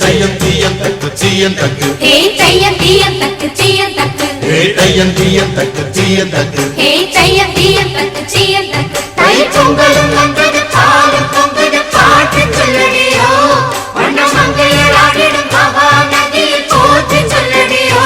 தையம் தீயம் தக்கு சீயம் தக்கு தையம் தீயம் தக்கு சீயம் தக்கு தையம் தீயம் தக்கு சீயம் தக்கு தையம் தீயம் தக்கு சீயம் தக்கு தை பொங்கலும் வந்தது பாலும் பொங்குது பாட்டு சொல்லடியோ வண்ண மங்கையர் ஆடிடும் மகா நதியில் போற்றி சொல்லடியோ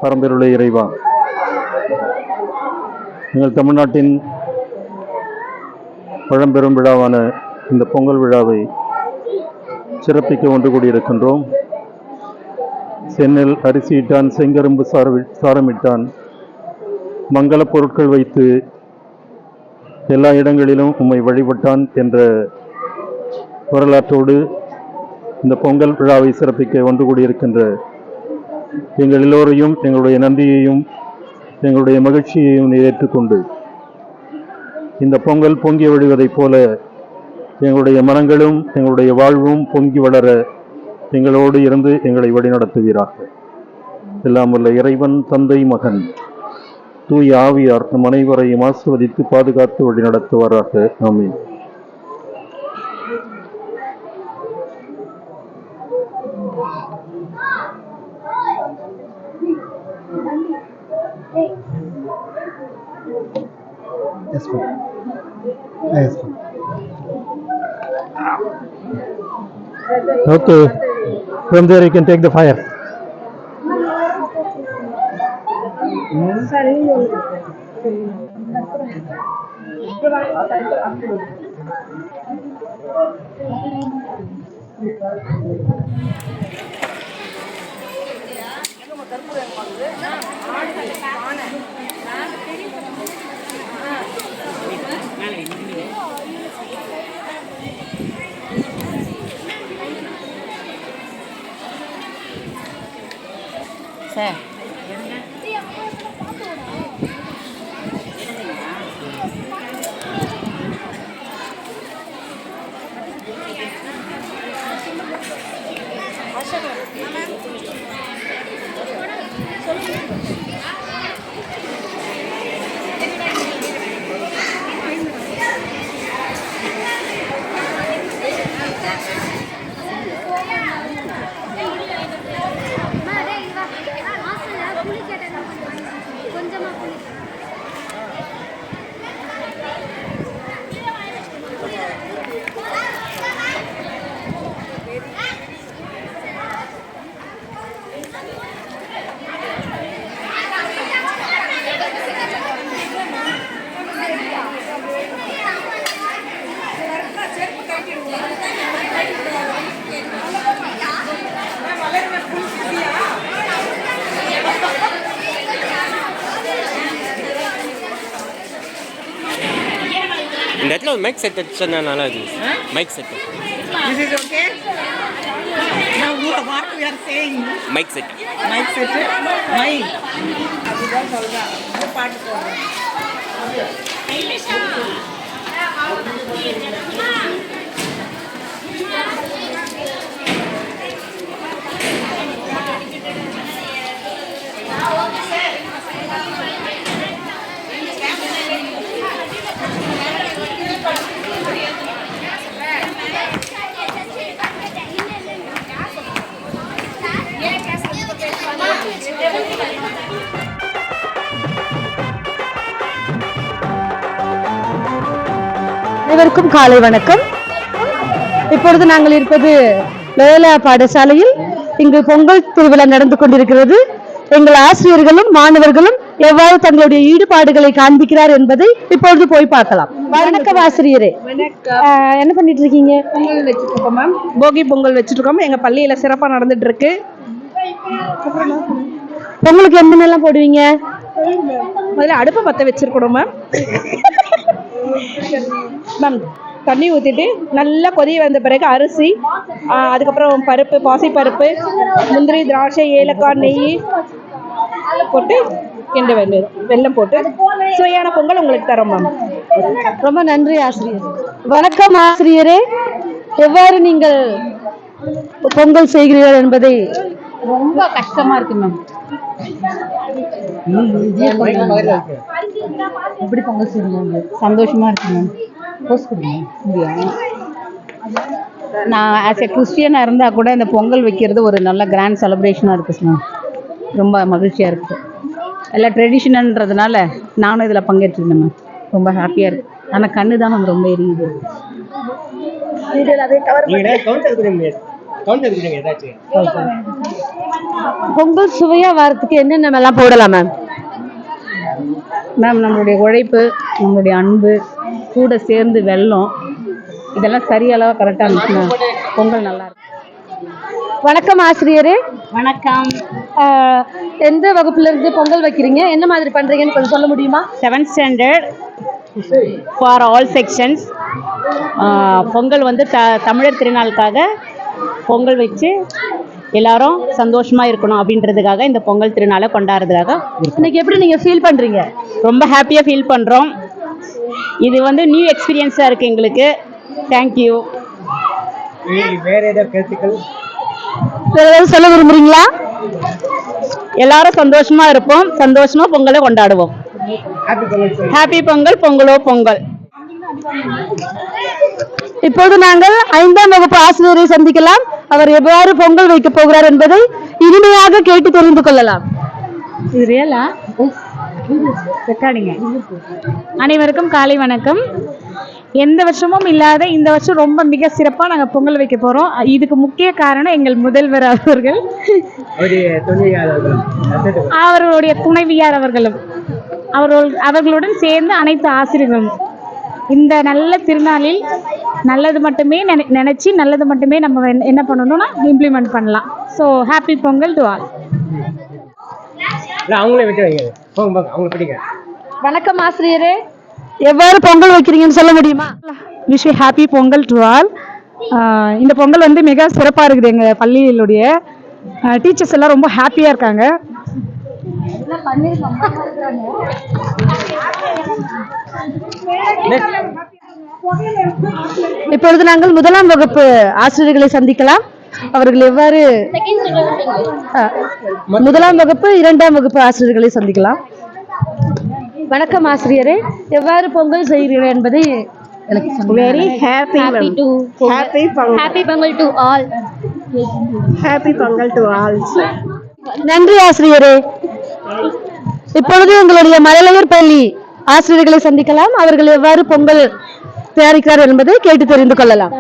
பரம்பொருளே இறைவா, எங்கள் தமிழ்நாட்டின் பழம்பெரும் விழாவான இந்த பொங்கல் விழாவை சிறப்பிக்க ஒன்று கூடியிருக்கின்றோம். செந்நெல் அரிசியிட்டான், செங்கரும்பு சாரமிட்டான், மங்கள பொருட்கள் வைத்து எல்லா இடங்களிலும் உம்மை வழிபட்டான் என்ற வரலாற்றோடு இந்த பொங்கல் விழாவை சிறப்பிக்க ஒன்று கூடியிருக்கின்ற எங்கள் எல்லோரையும் எங்களுடைய நன்றியையும் எங்களுடைய மகிழ்ச்சியையும் ஏற்றுக்கொண்டு இந்த பொங்கல் பொங்கி வழிவதைப் போல எங்களுடைய மனங்களும் எங்களுடைய வாழ்வும் பொங்கி வளர எங்களோடு இருந்து எங்களை வழிநடத்துவீராக. எல்லாம் வல்ல இறைவன், தந்தை, மகன், தூய ஆவியார் நம் அனைவரையும் ஆசீர்வதித்து பாதுகாத்து வழிநடத்துவாராக. ஆமென். Yes, ma'am. Yes, ma'am. Okay. From there you can take the fire. Sir இந்த இடத்துல ஒரு மைக் செட் வச்சுன்னா நல்லா இருக்குது. Mic set. This is okay? Now what we are saying? Mic set. Mic set? Mic. அதுதான் சொல்றேன். இந்த பாட்டு போடுறேன். அனைவருக்கும் காலை வணக்கம். இப்பொழுது நாங்கள் இருப்பது லோயலா பாடசாலையில். இங்கு பொங்கல் திருவிழா நடந்து கொண்டிருக்கிறது. எங்கள் ஆசிரியர்களும் மாணவர்களும் எவ்வாறு தங்களுடைய ஈடுபாடுகளை காண்பிக்கிறார் என்பதை இப்பொழுது போய் பார்க்கலாம். வணக்கம் ஆசிரியரே. என்ன பண்ணிட்டு இருக்கீங்க? பொங்கல் வச்சுட்டு இருக்கோம் மேம். போகி பொங்கல் வச்சுட்டு இருக்கோம். எங்க பள்ளியில சிறப்பா நடந்துட்டு இருக்கு. பொங்கலுக்கு என்னென்னலாம் போடுவீங்க? முதல்ல அடுப்பை பற்ற வச்சிருக்கணும் மேம். மேம் தண்ணி ஊற்றிட்டு நல்லா கொதி வந்த பிறகு அரிசி, அதுக்கப்புறம் பருப்பு, பாசிப்பருப்பு, முந்திரி, திராட்சை, ஏலக்காய், நெய் போட்டு கிண்ட வேண்டியது. வெல்லம் போட்டு சுவையான பொங்கல் உங்களுக்கு தரோம் மேம். ரொம்ப நன்றி ஆசிரியர். வணக்கம் ஆசிரியரே. எவ்வாறு நீங்கள் பொங்கல் செய்கிறீர்கள் என்பதை ரொம்ப கஷ்டமா இருக்கு மேம். எப்படி பொங்கல் செய்யணும்? சந்தோஷமா இருக்கு மேம். நான் ஆஸ் எ கிறிஸ்டியனாக இருந்தால் கூட இந்த பொங்கல் வைக்கிறது ஒரு நல்ல கிராண்ட் செலிப்ரேஷனாக இருக்குது மேம். ரொம்ப மகிழ்ச்சியாக இருக்குது. எல்லாம் ட்ரெடிஷ்னல்ன்றதுனால நானும் இதில் பங்கேற்றிருந்தேன் மேம். ரொம்ப ஹாப்பியாக இருக்குது. ஆனால் கண்ணு தான் மேம் ரொம்ப எரியுது. பொங்கல் சுவையா வரதுக்கு என்னென்ன எல்லாம் போடலாம் மேம்? மேம் நம்மளுடைய உழைப்பு, நம்மளுடைய அன்பு, கூட சேர்ந்து வெல்லம், இதெல்லாம் சரியளவாக கரெக்டாக இருந்துச்சுன்னா பொங்கல் நல்லா இருக்கும். வணக்கம் ஆசிரியரே. வணக்கம். எந்த வகுப்புல இருந்து பொங்கல் வைக்கிறீங்க? என்ன மாதிரி பண்றீங்கன்னு கொஞ்சம் சொல்ல முடியுமா? 7th standard for all sections. Pongal வந்து தமிழர் திருநாளுக்காக பொங்கல் வச்சு எல்லாரும் சந்தோஷமா இருக்கணும் அப்படின்றதுக்காக இந்த பொங்கல் திருநாளை கொண்டாடுறதுக்காக. இன்னைக்கு எப்படி நீங்க ஃபீல் பண்றீங்க? ரொம்ப ஹாப்பியாக ஃபீல் பண்ணுறோம். இது வந்து நியூ எக்ஸ்பீரியன்ஸாக இருக்குது எங்களுக்கு. தேங்க்யூ. வேற ஏதாவது சொல்ல விரும்புறீங்களா? எல்லாரும் சந்தோஷமா இருப்போம், சந்தோஷமா பொங்கலை கொண்டாடுவோம். ஹாப்பி பொங்கல். பொங்கலோ பொங்கல். இப்போது நாங்கள் 5ஆம் வகுப்பு ஆசிரியரை சந்திக்கலாம். அவர் எவ்வாறு பொங்கல் வைக்க போகிறார் என்பதை இனிமையாக கேட்டு தெரிந்து கொள்ளலாம். இது ரியலா? ரெக்கார்டிங்க. அனைவருக்கும் காலை வணக்கம். எந்த வருஷமும் இல்லாத இந்த வருஷம் ரொம்ப மிக சிறப்பாக நாங்கள் பொங்கல் வைக்க போகிறோம். இதுக்கு முக்கிய காரணம் எங்கள் முதல்வர் அவர்கள், அவர்களுடைய துணைவியார் அவர்களும், அவர்களுடன் சேர்ந்து அனைத்து ஆசிரியர்களும் இந்த நல்ல திருநாளில் நல்லது மட்டுமே நினச்சி நல்லது மட்டுமே நம்ம என்ன பண்ணணும்னா இம்ப்ளிமெண்ட் பண்ணலாம். So happy Pongal to all. வணக்கம் ஆசிரியரே. எவ்வாறு பொங்கல் வைக்கிறீங்கன்னு சொல்ல முடியுமா? Wish you happy Pongal to all. இந்த பொங்கல் வந்து மிக சிறப்பாக இருக்குது. எங்கள் பள்ளியிலுடைய டீச்சர்ஸ் எல்லாம் ரொம்ப ஹாப்பியாக இருக்காங்க. இப்பொழுது நாங்கள் 1ஆம் வகுப்பு ஆசிரியர்களை சந்திக்கலாம். அவர்கள் எவ்வாறு 1ஆம் வகுப்பு 2ஆம் வகுப்பு ஆசிரியர்களை சந்திக்கலாம். வணக்கம் ஆசிரியரே. எவ்வாறு பொங்கல் செய்கிறீர்கள் என்பதை எனக்கு very happy Pongal to all. Happy Pongal to all. நன்றி ஆசிரியரே. இப்பொழுது எங்களுடைய மழலையர் பள்ளி ஆசிரியர்களை சந்திக்கலாம். அவர்கள் எவ்வாறு பொங்கல் தயாரிக்கிறார் என்பதை கேட்டு தெரிந்து கொள்ளலாம்.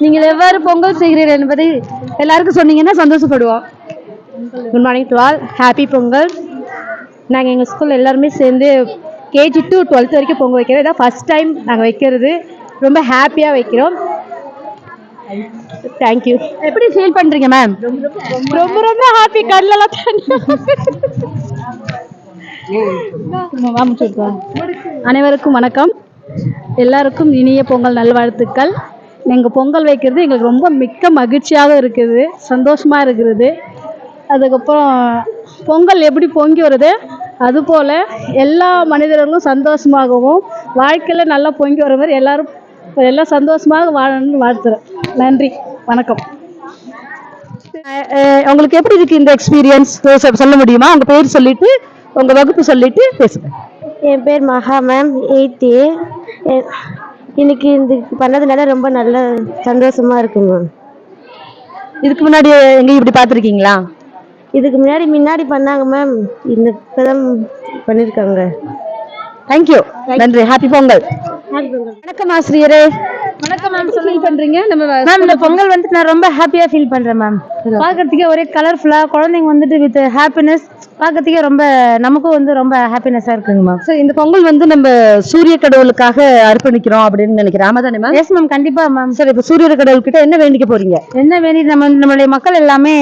நீங்கள் எவ்வாறு பொங்கல் செய்கிறீர்கள் என்பதை எல்லாருக்கும் சொன்னீங்கன்னா சந்தோஷப்படுவோம். Good morning to all. Happy Pongal. நாங்கள் எங்கள் ஸ்கூலில் எல்லாருமே சேர்ந்து KG to 12th வரைக்கும் பொங்கல் வைக்கிறோம். இதான் ஃபஸ்ட் டைம் நாங்கள் வைக்கிறது. ரொம்ப ஹாப்பியாக வைக்கிறோம். தேங்க்யூ. எப்படி ஃபீல் பண்ணுறீங்க மேம்? ரொம்ப ரொம்ப ஹாப்பி. கல்லெல்லாம் தண்ணி. அனைவருக்கும் வணக்கம். எல்லாருக்கும் இனிய பொங்கல் நல்வாழ்த்துக்கள். எங்கள் பொங்கல் வைக்கிறது எங்களுக்கு ரொம்ப மிக்க மகிழ்ச்சியாக இருக்குது, சந்தோஷமாக இருக்கிறது. அதுக்கப்புறம் பொங்கல் எப்படி பொங்கி வருது அதுபோல் எல்லா மனிதர்களும் சந்தோஷமாகவும் வாழ்க்கையில் நல்லா பொங்கி வர மாதிரி எல்லாம் சந்தோஷமாக வாழணும்னு வாழ்த்துறேன். நன்றி, வணக்கம். உங்களுக்கு எப்படி இருக்கு இந்த எக்ஸ்பீரியன்ஸ் சொல்ல முடியுமா? உங்க பேர் சொல்லிட்டு உங்க வகுப்பு சொல்லிட்டு பேசுங்க. என் பேர் மகா மேம், 8th A. இன்னைக்கு இந்த பண்ணதுனால ரொம்ப நல்ல சந்தோஷமா இருக்கு மேம். இதுக்கு முன்னாடி எங்க இப்படி பார்த்துருக்கீங்களா? இதுக்கு முன்னாடி பண்ணாங்க மேம். இந்த இப்பதான் பண்ணியிருக்காங்க. தேங்க்யூ. நன்றி. ஹாப்பி பொங்கல். வணக்கம் ஆசிரியரே. வணக்கம் மேம். ஃபீல் பண்றீங்க? மேம் இந்த பொங்கல் வந்துட்டு நான் ரொம்ப ஹாப்பியா ஃபீல் பண்றேன் மேம். பார்க்கறதுக்கே ஒரே கலர்ஃபுல்லா குழந்தைங்க வந்துட்டு வித் ஹாப்பினஸ் பார்க்கறதுக்கே ரொம்ப நமக்கும் வந்து ரொம்ப ஹாப்பினஸா இருக்குங்க மேம். சார் இந்த பொங்கல் வந்து நம்ம சூரிய கடவுளுக்காக அர்ப்பணிக்கிறோம் அப்படின்னு நினைக்கிறேன். ஆமா தானே மேம்? எஸ் மேம், கண்டிப்பா மேம். சார் இப்போ சூரிய கடவுள் கிட்ட என்ன வேண்டிக்க போறீங்க? என்ன வேண்டி நம்மளுடைய மக்கள் எல்லாமே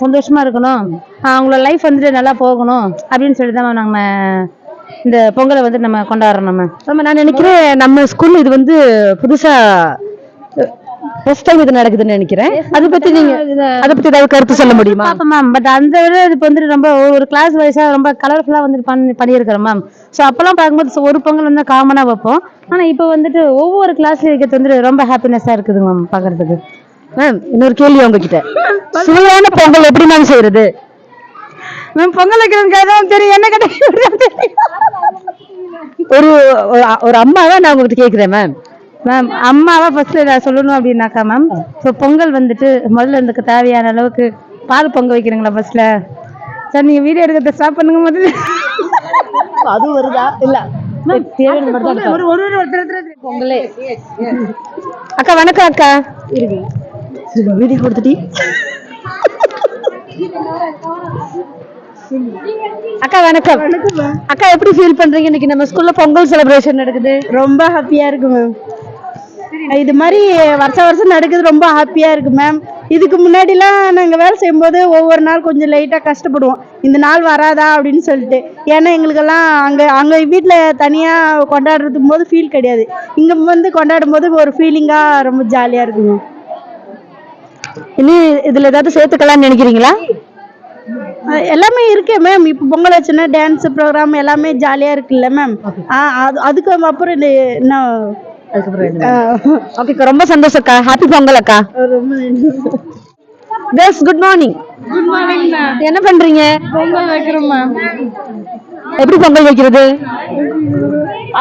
சந்தோஷமா இருக்கணும், அவங்களோட லைஃப் வந்துட்டு நல்லா போகணும் அப்படின்னு சொல்லி தான் நம்ம இந்த பொங்கலை வந்து நம்ம கொண்டாடுறோம் மேம். நான் நினைக்கிறேன் நம்ம ஸ்கூல்ல இது வந்து புதுசா ஃபர்ஸ்ட் டைம் இது நடக்குதுன்னு நினைக்கிறேன். அதை பத்தி ஏதாவது கருத்து சொல்ல முடியுமா? மேம் பட் அந்த விட இது வந்துட்டு ரொம்ப ஒரு கிளாஸ் வைஸா ரொம்ப கலர்ஃபுல்லா வந்துட்டு பண்ணியிருக்கிறோம் மேம். ஸோ அப்பெல்லாம் பார்க்கும்போது ஒரு பொங்கல் வந்து காமனா வைப்போம். ஆனா இப்போ வந்துட்டு ஒவ்வொரு கிளாஸ்ல இருக்கிறது வந்துட்டு ரொம்ப ஹாப்பினஸா இருக்குது மேம் பாக்குறதுக்கு. மேம் இன்னொரு கேள்வி உங்ககிட்ட, சுவையான பொங்கல் எப்படி மேம் செய்யறது? மேம் பொங்கல் வைக்கிறதுக்காக தெரியும், என்ன கேட்ட ஒரு அம்மாவா நான் உங்ககிட்ட கேட்குறேன் மேம். மேம் அம்மாவா ஃபர்ஸ்ட் நான் சொல்லணும் அப்படின்னாக்கா மேம், ஸோ பொங்கல் வந்துட்டு முதல்ல இருந்துக்கு தேவையான அளவுக்கு பால் பொங்க வைக்கிறீங்களா ஃபர்ஸ்ட்ல? சார் நீங்க வீடியோ எடுக்கிறத ஸ்டாப் பண்ணுங்க முதல்ல. அது வருதா இல்ல பொங்கலே. அக்கா வணக்கம். அக்கா இருக்கு வீடியோ கொடுத்துட்டி. அக்கா வணக்கம். அக்கா எப்படி ஃபீல் பண்றீங்க? இன்னைக்கு நம்ம ஸ்கூல்ல பொங்கல் செலிப்ரேஷன் நடக்குது, ரொம்ப ஹாப்பியா இருக்கு மேம். இது மாதிரி வருஷம் நடக்குது, ரொம்ப ஹாப்பியா இருக்கு மேம். இதுக்கு முன்னாடிலாம் நாங்கள் வேலை செய்யும்போது ஒவ்வொரு நாள் கொஞ்சம் லைட்டாக கஷ்டப்படுவோம், இந்த நாள் வராதா அப்படின்னு சொல்லிட்டு. ஏன்னா எங்களுக்கெல்லாம் அங்கே வீட்டில் தனியாக கொண்டாடுறதுக்கும் போது ஃபீல் கிடையாது, இங்கே வந்து கொண்டாடும் போது ஒரு ஃபீலிங்காக ரொம்ப ஜாலியாக இருக்குங்க. இனி இதில் ஏதாவது சேர்த்துக்கலாம்னு நினைக்கிறீங்களா? எல்லாமே இருக்கே மேம். இப்போ பொங்கல் வச்சுன்னா டான்ஸ் ப்ரோக்ராம் எல்லாமே ஜாலியாக இருக்குல்ல மேம். அதுக்கு அப்புறம் என்ன ஓகே, ரொம்ப சந்தோஷம் அக்கா. ஹாப்பி பொங்கல் அக்கா. பெஸ் good morning. Good morning ma'am. என்ன பண்றீங்க? பொங்கல் வைக்கிறோம் மேம். எப்படி பொங்கல் வைக்கிறது?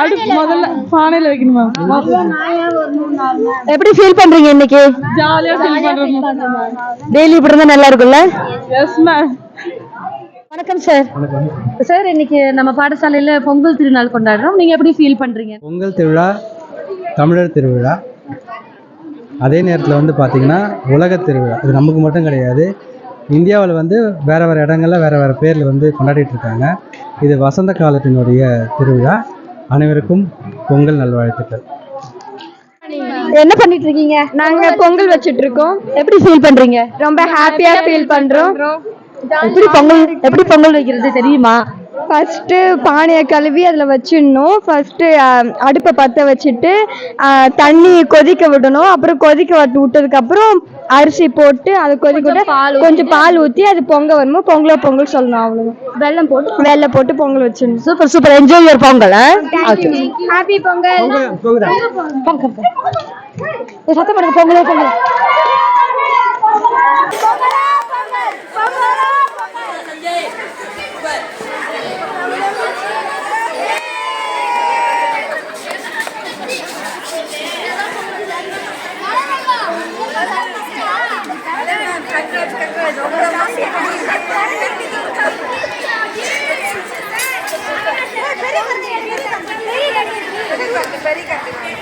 அடுப்பு முதல்ல பானையில வைக்கணும் மேம். எப்படி ஃபீல் பண்றீங்க இன்னைக்கு? ஜாலியா ஃபீல் பண்றோம். டெய்லி இப்படி இருந்தா நல்லா இருக்கும்ல? Yes ma'am. வணக்கம் சார். சார் இன்னைக்கு நம்ம பாடசாலையில பொங்கல் திருநாள் கொண்டாடுறோம், நீங்க எப்படி ஃபீல் பண்றீங்க? பொங்கல் திருவிழா தமிழர் திருவிழா, அதே நேரத்தில் வந்து பார்த்திங்கன்னா உலக திருவிழா. இது நமக்கு மட்டும் கிடையாது, இந்தியாவில் வந்து வேறு வேறு இடங்களில் வேறு வேறு பேரில் வந்து கொண்டாடிட்டு இருக்காங்க. இது வசந்த காலத்தினுடைய திருவிழா. அனைவருக்கும் பொங்கல் நல்வாழ்த்துக்கள். என்ன பண்ணிட்டு இருக்கீங்க? நாங்க பொங்கல் வச்சிட்டு இருக்கோம். எப்படி ஃபீல் பண்றீங்க? ரொம்ப ஹாப்பியா ஃபீல் பண்றோம். எப்படி பொங்கல் வைக்கிறது தெரியுமா? ஃபர்ஸ்ட் பானையை கழுவி அதில் வச்சிடணும். ஃபர்ஸ்ட் அடுப்பை பற்ற வச்சுட்டு தண்ணி கொதிக்க விடணும். அப்புறம் கொதிக்க விட்டதுக்கு அப்புறம் அரிசி போட்டு அதை கொதிக்க விட்டு கொஞ்சம் பால் ஊற்றி அது பொங்க வரும்போது பொங்கல் சொல்லணும். அவ்வளோ வெல்லம் போட்டு பொங்கல் வச்சிடணும். Super super. Enjoy your Pongal. Happy Pongal. சத்தம் பண்ணுங்க. பொங்கல்.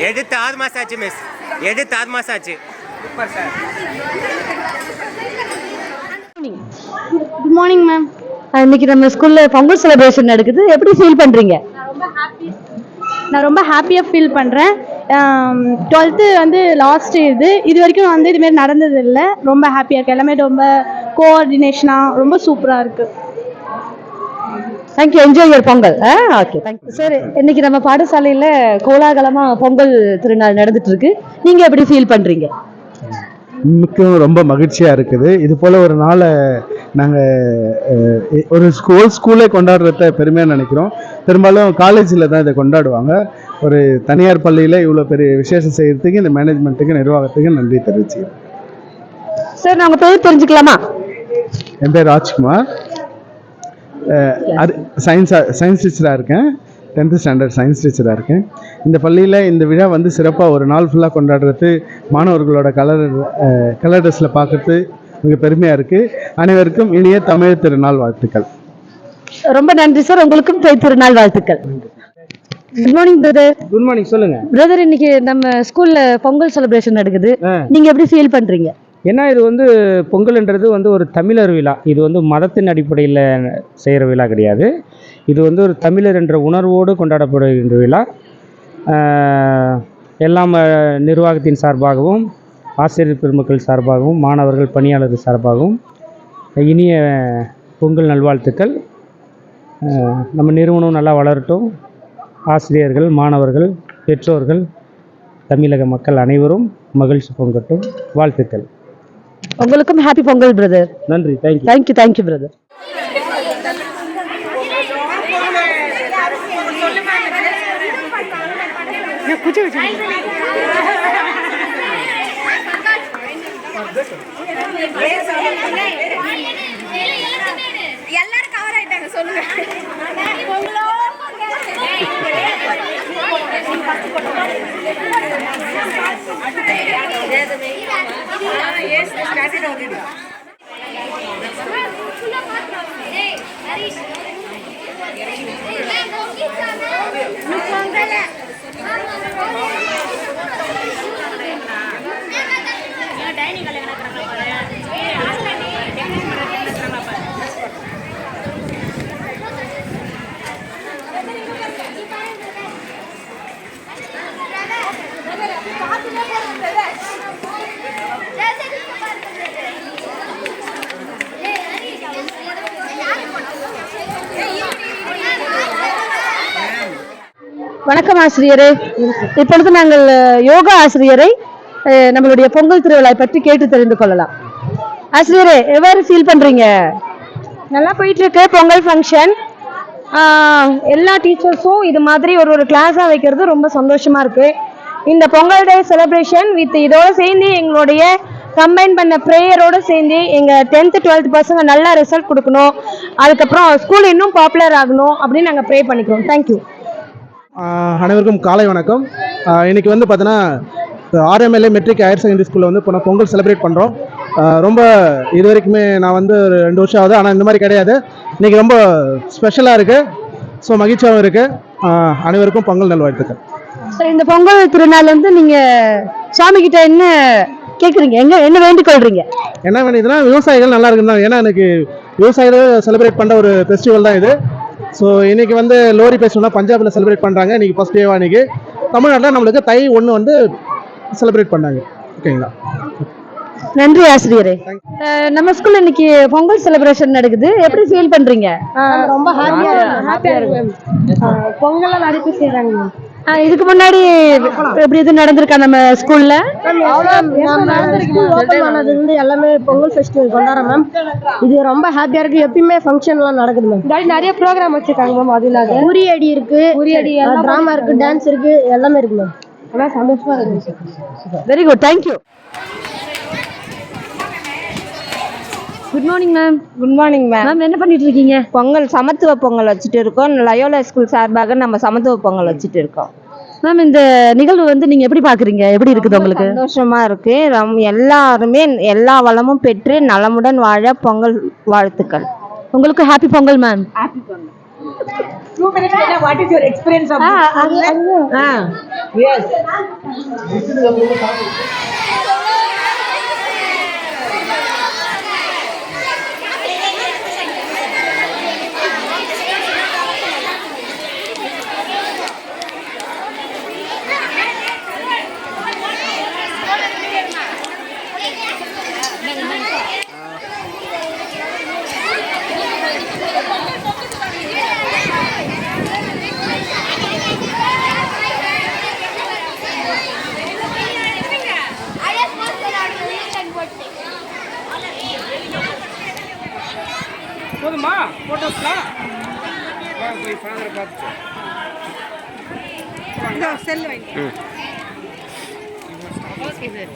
எடுத்து 6 மாசம் ஆச்சு மிஸ், எடுத்து 6 மாசம் ஆச்சு. Super sir. Good morning ma'am. இன்னைக்கு நம்ம ஸ்கூல்ல பொங்கல் செலிப்ரேஷன் நடக்குது, எப்படி ஃபீல் பண்றீங்க? நான் ரொம்ப ஹாப்பியாக ஃபீல் பண்ணுறேன். 12th வந்து லாஸ்ட் இது வரைக்கும் வந்து இதுமாரி நடந்தது இல்லை. ரொம்ப ஹாப்பியாக இருக்குது, எல்லாமே ரொம்ப கோஆர்டினேஷனாக ரொம்ப சூப்பராக இருக்குது. Thank you. Enjoy your Pongal. Okay thank you sir. இன்னைக்கு நம்ம பாடசாலையில் கோலாகலமாக பொங்கல் திருநாள் நடந்துட்டு இருக்கு, நீங்கள் எப்படி ஃபீல் பண்ணுறீங்க? மிகவும் ரொம்ப மகிழ்ச்சியாக இருக்குது. இது போல் ஒரு நாளை நாங்கள் ஒரு ஸ்கூலே கொண்டாடுறத பெருமையாக நினைக்கிறோம். பெரும்பாலும் காலேஜில் தான் இதை கொண்டாடுவாங்க. ஒரு தனியார் பள்ளியில் இவ்வளோ பெரிய விசேஷம் செய்கிறதுக்கு இந்த மேனேஜ்மெண்ட்டுக்கு நிர்வாகத்துக்கு நன்றி தெரிவிச்சுக்கிறேன். சார் நான் உங்கள் பேர் தெரிஞ்சுக்கலாமா? என் பேர் ராஜ்குமார். சயின்ஸ் டீச்சராக இருக்கேன். 10th ஸ்டாண்டர்ட் சயின்ஸ் டீச்சராக இருக்கேன். இந்த பள்ளியில் இந்த விழா வந்து சிறப்பாக ஒரு நாள் ஃபுல்லாக கொண்டாடுறது, மாணவர்களோட கலர் ட்ரெஸ்ஸில் பார்க்குறது மிக பெருமையாக இருக்குது. அனைவருக்கும் இனிய தமிழ் திருநாள் வாழ்த்துக்கள். ரொம்ப நன்றி சார். உங்களுக்கும் திருநாள் வாழ்த்துக்கள். Good morning brother. Good morning. சொல்லுங்க பிரதர், இன்னைக்கு நம்ம ஸ்கூல்ல பொங்கல் செலிப்ரேஷன் நடக்குது. நீங்க எப்படி ஃபீல் பண்றீங்க? ஏன்னா இது வந்து பொங்கல்ன்றது வந்து ஒரு தமிழர் விழா. இது வந்து மதத்தின் அடிப்படையில் செய்கிற விழா கிடையாது. இது வந்து ஒரு தமிழர் என்ற உணர்வோடு கொண்டாடப்படுகின்ற விழா. எல்லாம் நிர்வாகத்தின் சார்பாகவும் ஆசிரியர் பெருமக்கள் சார்பாகவும் மாணவர்கள் பணியாளர்கள் சார்பாகவும் இனிய பொங்கல் நல்வாழ்த்துக்கள். நம்ம நிறுவனம் நல்லா வளரட்டும். ஆசிரியர்கள், மாணவர்கள், பெற்றோர்கள், தமிழக மக்கள் அனைவரும் மகிழ்ச்சி பொங்கட்டும். வாழ்த்துக்கள். உங்களுக்கும் ஹாப்பி பொங்கல் பிரதர். நன்றி. தேங்க்யூ. தேங்க்யூ. Thank you brother. எல்லாரும் கவர் ஆயிட்டாங்க. சொல்லுங்க. வணக்கம் ஆசிரியரே. இப்பொழுது நாங்கள் யோகா ஆசிரியரை நம்மளுடைய பொங்கல் திருவிழா பற்றி கேட்டு தெரிந்து கொள்ளலாம். ஆசிரியரே, எவ்வாறு ஃபீல் பண்றீங்க? நல்லா போயிட்டு இருக்கு பொங்கல் ஃபங்க்ஷன். எல்லா டீச்சர்ஸும் இது மாதிரி ஒரு கிளாஸாக வைக்கிறது ரொம்ப சந்தோஷமா இருக்கு. இந்த பொங்கல் டே செலிப்ரேஷன் வித் இதோட சேர்ந்து எங்களுடைய கம்பைன் பண்ண ப்ரேயரோடு சேர்ந்து எங்கள் 10th 12th பசங்க நல்ல ரிசல்ட் கொடுக்கணும், அதுக்கப்புறம் ஸ்கூல் இன்னும் பாப்புலர் ஆகணும் அப்படின்னு நாங்கள் ப்ரே பண்ணிக்கிறோம். தேங்க்யூ. அனைவருக்கும் காலை வணக்கம். இன்றைக்கி வந்து பார்த்தோன்னா RMLA மெட்ரிக் ஹையர் செகண்டரி ஸ்கூலில் வந்து இப்போ பொங்கல் செலிப்ரேட் பண்ணுறோம். ரொம்ப இது வரைக்குமே நான் வந்து ஒரு 2 வருஷம் ஆகுது, ஆனால் இந்த மாதிரி கிடையாது. இன்றைக்கி ரொம்ப ஸ்பெஷலாக இருக்குது. ஸோ மகிழ்ச்சியாகவும் இருக்குது. அனைவருக்கும் பொங்கல் நல்வாழ்த்துக்கள். சார், இந்த பொங்கல் திருநாள் வந்து நீங்கள் சாமி கிட்ட என்ன கேட்குறீங்க? என்ன வேண்டிக் கொள்றீங்க? என்ன வேண்டியதுன்னா விவசாயிகள் நல்லா இருக்குன்னு தான். ஏன்னா எனக்கு விவசாயிகள் செலிப்ரேட் பண்ணுற ஒரு ஃபெஸ்டிவல் தான் இது. ஸோ இன்றைக்கி வந்து லோரி ஃபெஸ்டிவலாக பஞ்சாபில் செலிப்ரேட் பண்ணுறாங்க. இன்றைக்கி ஃபஸ்ட் டேவா இன்றைக்கி தமிழ்நாட்டில் நம்மளுக்கு தை 1 வந்து செலிப்ரேட் பண்ணாங்க. ஓகேங்களா? நன்றி ஆசிரியரே. நம்ம ஸ்கூல்ல இன்னைக்கு பொங்கல் செலிப்ரேஷன் நடக்குது. எப்படி ஃபீல் பண்றீங்க? ரொம்ப ஹாப்பியா இருக்கு. பொங்கல்லாம் நடத்தி செய்றாங்க. இதுக்கு முன்னாடி எப்படி எதுவும் நடந்திருக்கா நம்ம ஸ்கூல்ல? எல்லாமே பொங்கல் ஃபெஸ்டிவல் கொண்டாடுறோம் மேம். இது ரொம்ப ஹாப்பியா இருக்கு. எப்பயுமே ஃபங்க்ஷன் எல்லாம் நடக்குது மேம். நிறைய ப்ரோக்ராம் வச்சிருக்காங்க மேம். அது இல்லாத உரியடி இருக்கு, டிராமா இருக்கு, டான்ஸ் இருக்கு, எல்லாமே இருக்கு மேம். அதான் சந்தோஷமா இருக்கு. Very good. Thank you. Good morning ma'am. Good morning ma'am. என்ன பண்ணிட்டு இருக்கீங்க? பொங்கல் சமத்துவ பொங்கல் வச்சுட்டு இருக்கோம். லயோலா ஸ்கூல் சார்பாக நம்ம சமத்துவ பொங்கல் வச்சுட்டு இருக்கோம். மேம், இந்த நிகழ்வு வந்து நீங்க எப்படி பாக்குறீங்க? எப்படி இருக்குது உங்களுக்கு? சந்தோஷமா இருக்கு. எல்லாருமே எல்லா வளமும் பெற்று நலமுடன் வாழ பொங்கல் வாழ்த்துக்கள். உங்களுக்கு happy Pongal ma'am. Happy Pongal. 2 minutes later, what is your experience of yes. போதுமா போட்டோஸ்லாம் போய் ஃபாதரை பார்த்து செல் வாங்கி. Okay sir.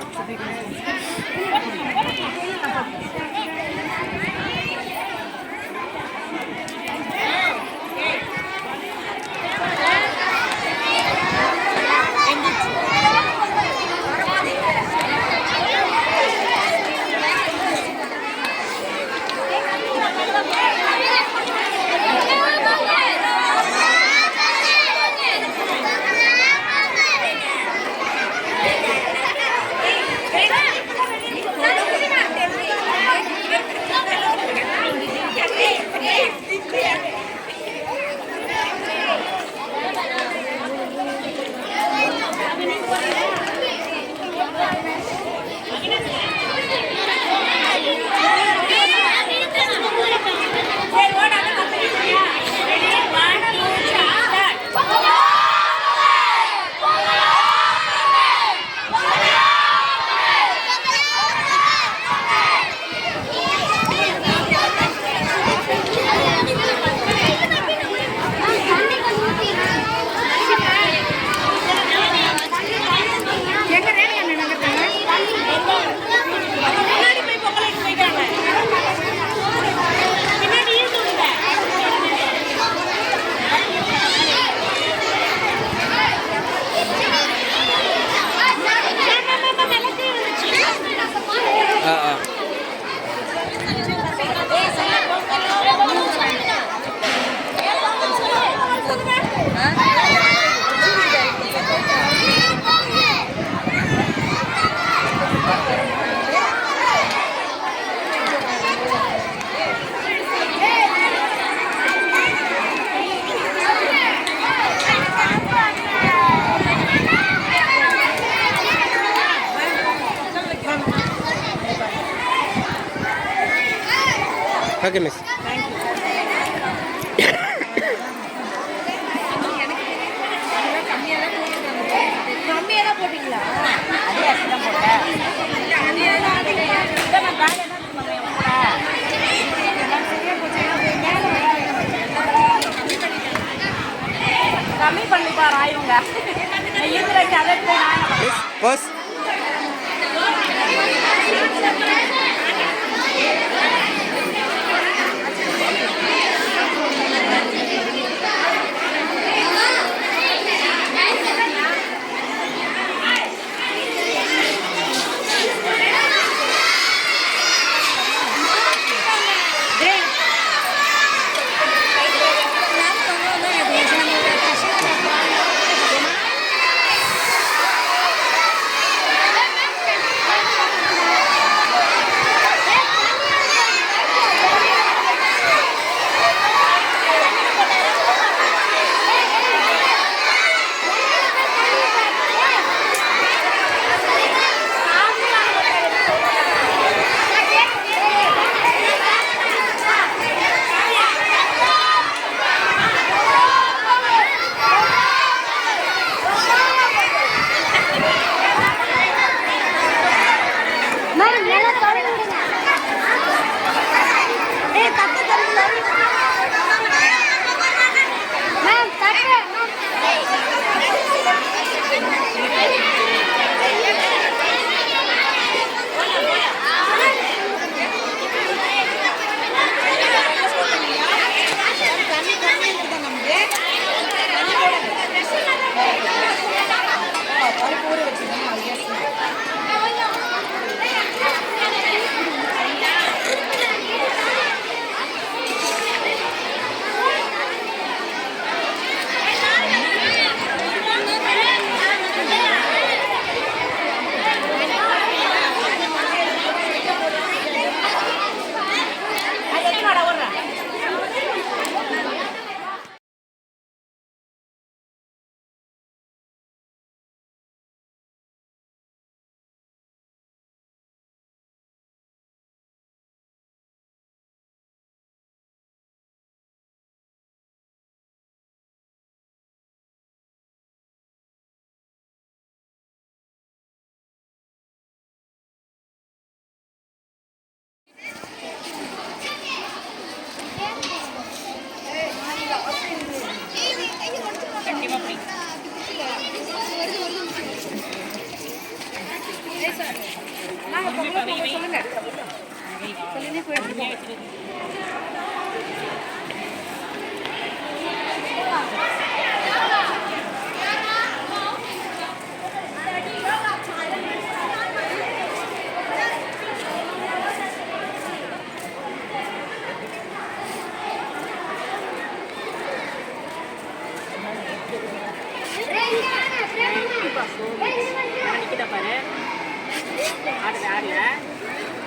Okay miss. கம்மி பண்ணிப்பா ராயவங்க பஸ்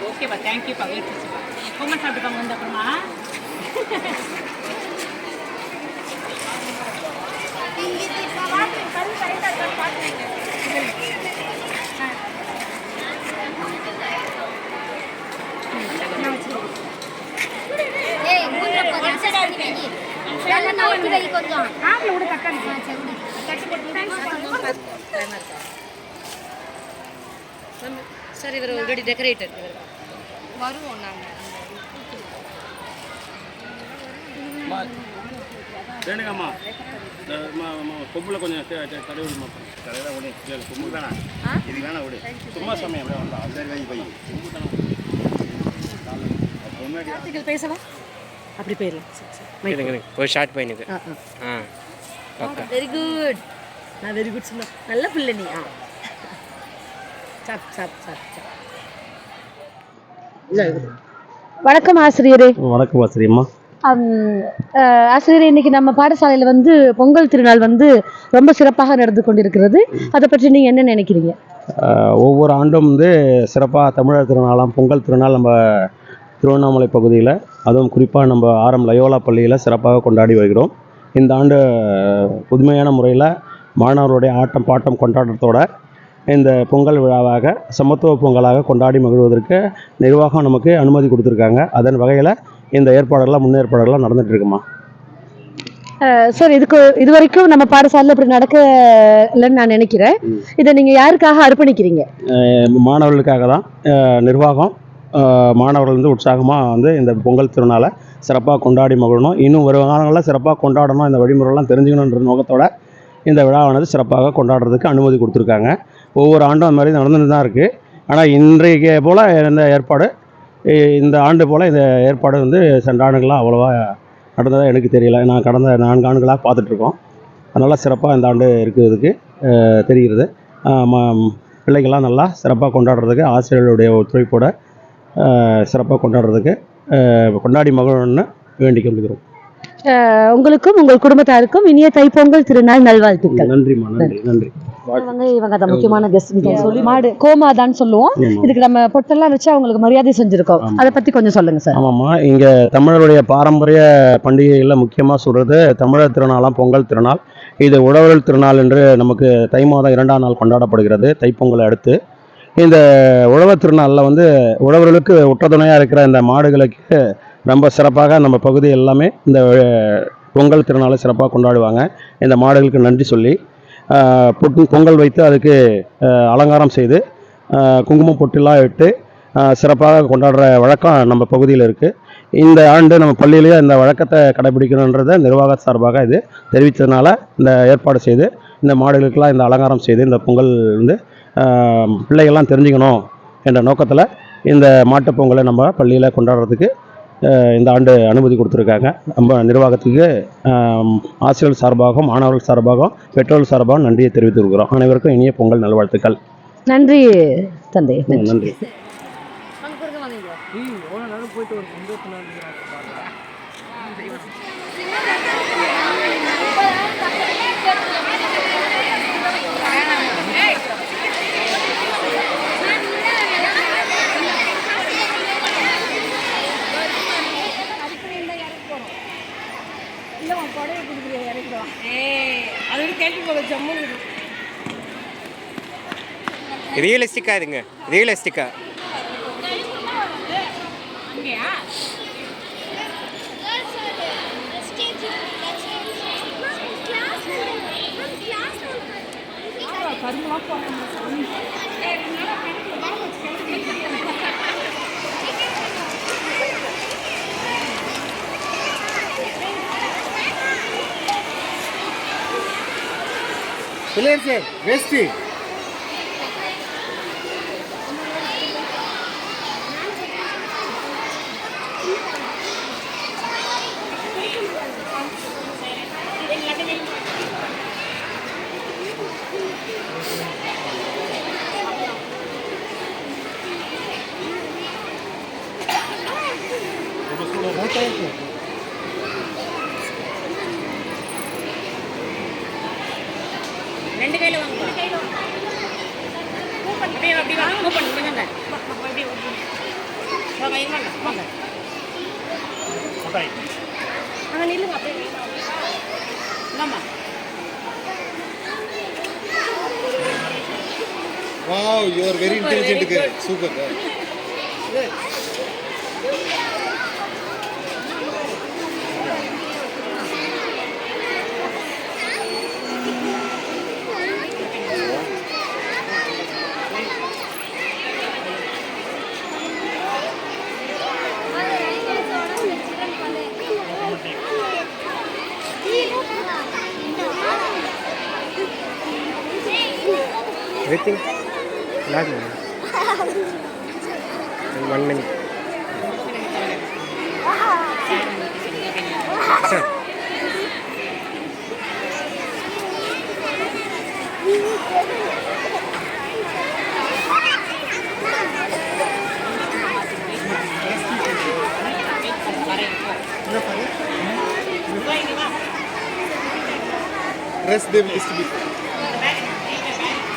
ஓகேப்பா, தேங்க்யூப்பா. வெயிட் பண்ணிப்பா. பொங்கல் சாப்பிட்டுப்பாங்க வந்து அப்புறமா. சார் இவர் ஆல்ரெடி டெக்கரேட்டர் வருவோம் வேணுங்கம்மா கொம்புல கொஞ்சம் தடவை விடுமா தலைதான் விடு கொம்பு வேணாம் இது வேணாம் விடு சும்மா சமயம் அப்படியே வந்தா அந்த போய் கொம்பு பேசலாம் அப்படி போயிடலாம் ஒரு ஷார்ட் பையனுக்கு. Very good. நான் வெரி குட் சொன்ன நல்ல பிள்ளை நீ. சாப் சாப் சாப் சாப். வணக்கம் ஆசிரியரே. வணக்கம் ஆசிரியம்மா. ஆசிரியர், இன்னைக்கு நம்ம பாடசாலையில் வந்து பொங்கல் திருநாள் வந்து ரொம்ப சிறப்பாக நடந்து கொண்டிருக்கிறது. அதை பற்றி நீங்கள் என்ன நினைக்கிறீங்க? ஒவ்வொரு ஆண்டும் வந்து சிறப்பாக தமிழர் திருநாளாம் பொங்கல் திருநாள் நம்ம திருவண்ணாமலை பகுதியில், அதுவும் குறிப்பாக நம்ம ஆரம் லயோலா பள்ளியில் சிறப்பாக கொண்டாடி வருகிறோம். இந்த ஆண்டு புதுமையான முறையில் மாணவருடைய ஆட்டம் பாட்டம் கொண்டாட்டத்தோட இந்த பொங்கல் விழாவாக சமத்துவ பொங்கலாக கொண்டாடி மகிழ்வதற்கு நிர்வாகம் நமக்கு அனுமதி கொடுத்துருக்காங்க. அதன் வகையில் இந்த ஏற்பாடெல்லாம் முன்னேற்பாடெல்லாம் நடந்துட்டு இருக்குமா. சார் இது வரைக்கும் நம்ம பாடசாலையில் இப்படி நடக்கலைன்னு நான் நினைக்கிறேன். இதை நீங்கள் யாருக்காக அர்ப்பணிக்கிறீங்க? மாணவர்களுக்காக தான். நிர்வாகம் மாணவர்கள் வந்து உற்சாகமாக வந்து இந்த பொங்கல் திருநாளை சிறப்பாக கொண்டாடி மகிழணும். இன்னும் ஒரு காலங்களில் சிறப்பாக கொண்டாடணும், இந்த வழிமுறைலாம் தெரிஞ்சுக்கணுன்ற நோக்கத்தோட இந்த விழாவானது சிறப்பாக கொண்டாடுறதுக்கு அனுமதி கொடுத்துருக்காங்க. ஒவ்வொரு ஆண்டும் அந்த மாதிரி நடந்துட்டு தான் இருக்குது. ஆனால் இன்றைக்கு போல் இந்த ஏற்பாடு இந்த ஆண்டு போல் இந்த ஏற்பாடு வந்து சென்ற ஆண்டுகளாக அவ்வளோவா நடந்ததாக எனக்கு தெரியல. நான் கடந்த 4 ஆண்டுகளாக பார்த்துட்ருக்கோம். அதனால் சிறப்பாக இந்த ஆண்டு இருக்கிறதுக்கு தெரிகிறது. பிள்ளைகள்லாம் நல்லா சிறப்பாக கொண்டாடுறதுக்கு ஆசிரியர்களுடைய ஒத்துழைப்போட சிறப்பாக கொண்டாடுறதுக்கு கொண்டாடி மகிழணும்னு வேண்டிக் கொள்கிறோம். உங்களுக்கும் உங்கள் குடும்பத்தாருக்கும் இனிய தைப்பொங்கல் திருநாள் நல்வாழ்த்துக்கள். நன்றிம்மா. நன்றி நன்றி. இவங்க தான் முக்கியமான கெஸ்ட். சொல்லி மாடு கோமாதான்னு சொல்லுவோம். இதுக்கு நம்ம பொட்டெல்லாம் வச்சு அவங்களுக்கு மரியாதை செஞ்சுருக்கோம். அதை பற்றி கொஞ்சம் சொல்லுங்கள் சார். ஆமாம்மா, இங்கே தமிழருடைய பாரம்பரிய பண்டிகைகளில் முக்கியமாக சொல்கிறது தமிழர் திருநாளாம் பொங்கல் திருநாள். இது உழவர்கள் திருநாள் என்று நமக்கு தை மாதம் 2ஆம் நாள் கொண்டாடப்படுகிறது, தைப்பொங்கலை அடுத்து. இந்த உழவர் திருநாளில் வந்து உழவர்களுக்கு உற்றதுணையாக இருக்கிற இந்த மாடுகளுக்கு ரொம்ப சிறப்பாக நம்ம பகுதி எல்லாமே இந்த பொங்கல் திருநாளை சிறப்பாக கொண்டாடுவாங்க. இந்த மாடுகளுக்கு நன்றி சொல்லி பொங்கல் வைத்து அதுக்கு அலங்காரம் செய்து குங்குமம் பொட்டெல்லாம் இட்டு சிறப்பாக கொண்டாடுற வழக்கம் நம்ம பகுதியில் இருக்குது. இந்த ஆண்டு நம்ம பள்ளியிலேயே இந்த வழக்கத்தை கடைபிடிக்கணுன்றதை நிர்வாக சார்பாக இது தெரிவித்ததுனால இந்த ஏற்பாடு செய்து இந்த மாடுகளுக்கெல்லாம் இந்த அலங்காரம் செய்து இந்த பொங்கல் வந்து பிள்ளைகள்லாம் தெரிஞ்சுக்கணும் என்ற நோக்கத்தில் இந்த மாட்டுப் பொங்கலை நம்ம பள்ளியில் கொண்டாடுறதுக்கு இந்த ஆண்டு அனுமதி கொடுத்துருக்காங்க. நம்ம நிர்வாகத்துக்கு ஆசிரியர்கள் சார்பாகவும் மாணவர்கள் சார்பாகவும் பெற்றோர்கள் சார்பாகவும் நன்றியை தெரிவித்துருக்கிறோம். அனைவருக்கும் இனிய பொங்கல் நல்வாழ்த்துக்கள். நன்றி தந்தை. நன்றி. ரியலிஸ்டிக்காக இருங்க, ரியலிஸ்டிக்காக. வேஷ்டி ரெண்டு கையில வாங்க. அப்படியே அப்படி வாங்க. மூவ் பண்ணுங்க. அப்படியே வாங்க. இருங்க. வாங்க. அங்க நில்லுங்க அப்படியே. வாமா. Wow, you are very intelligent girl. Super girl. Good. Everything? Last 1 minute. Sir. Rest they will distribute.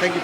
Thank you.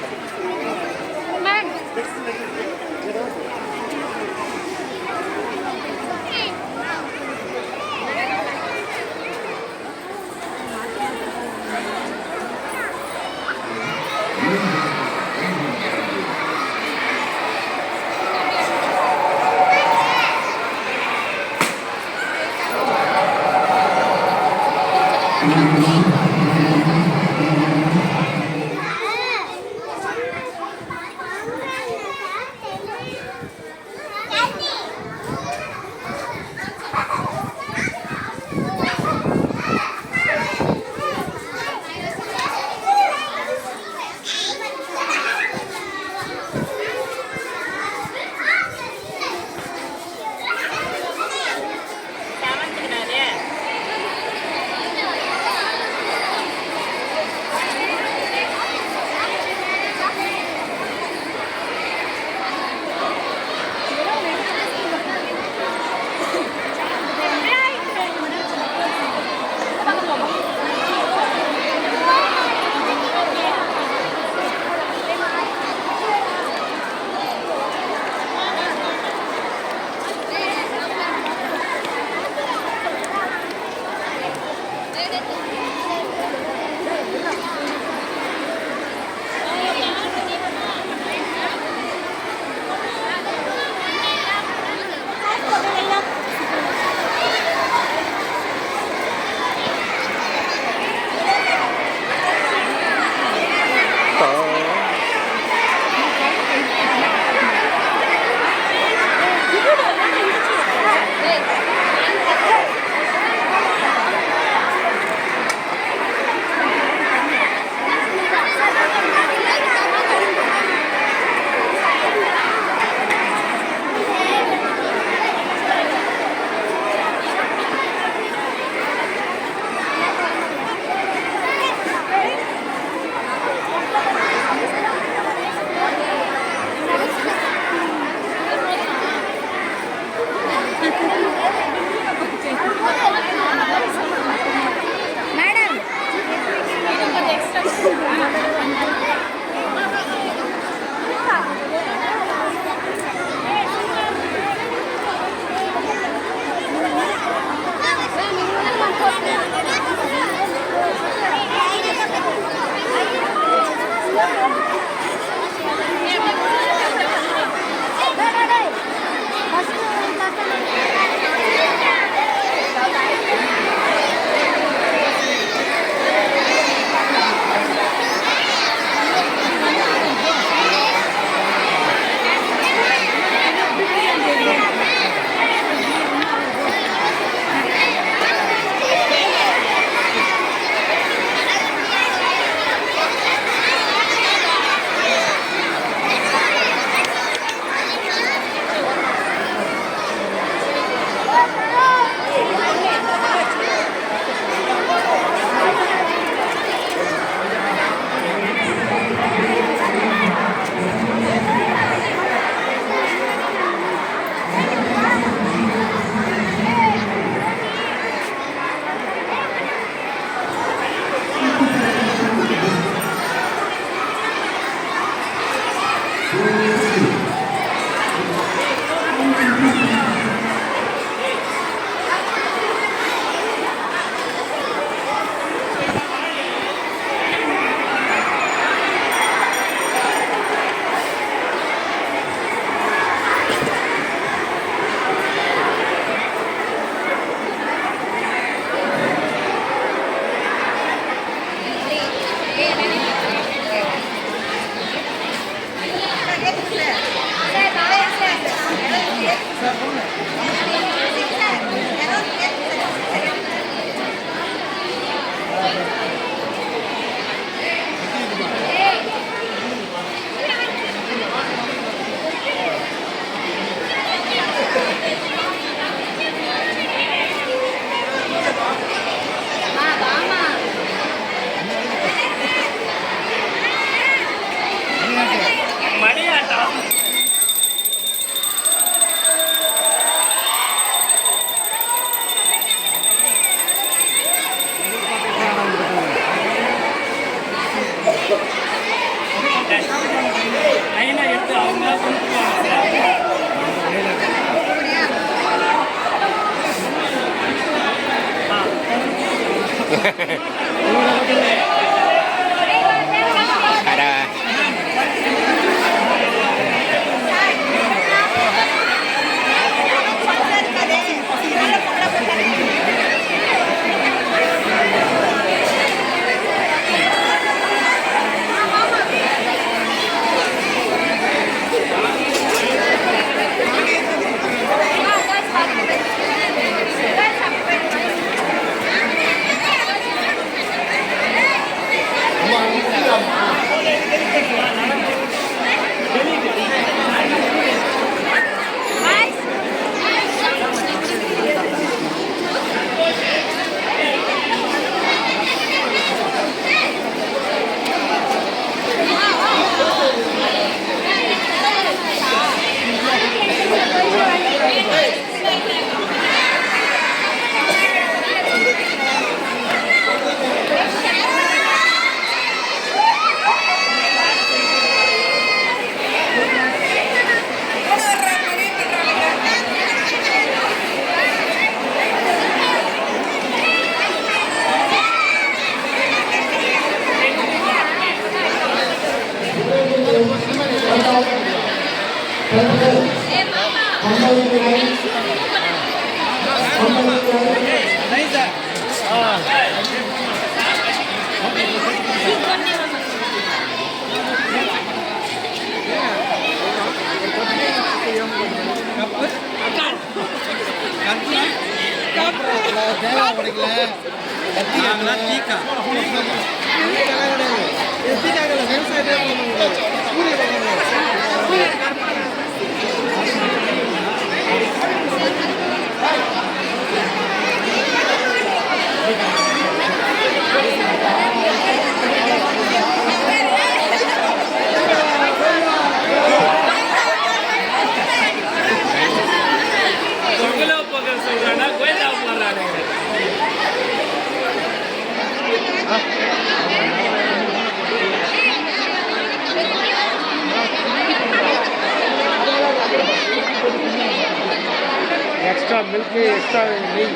Extra milk extra நெய்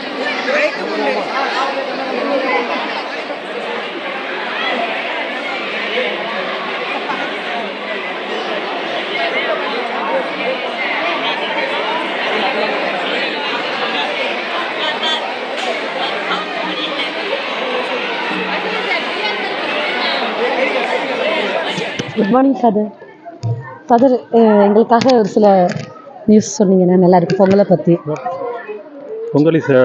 குட் மார்னிங் ஃபாதர். ஃபாதர், எங்களுக்காக ஒரு சில நியூஸ் சொன்னீங்கன்னா நல்லா இருக்கு பொங்கலை பற்றி. Pongal is a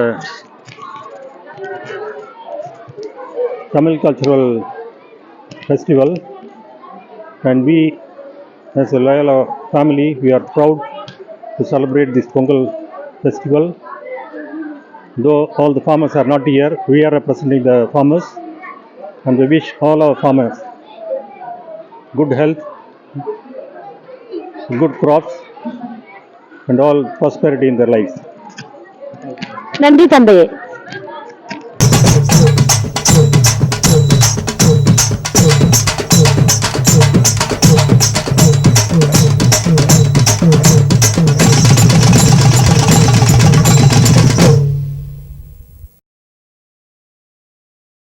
Tamil cultural festival, and we as a Loyola family, we are proud to celebrate this Pongal festival. Though all the farmers are not here, we are representing the farmers, and we wish all our farmers good health, good crops, and all prosperity in their lives. நன்றி தந்தையே.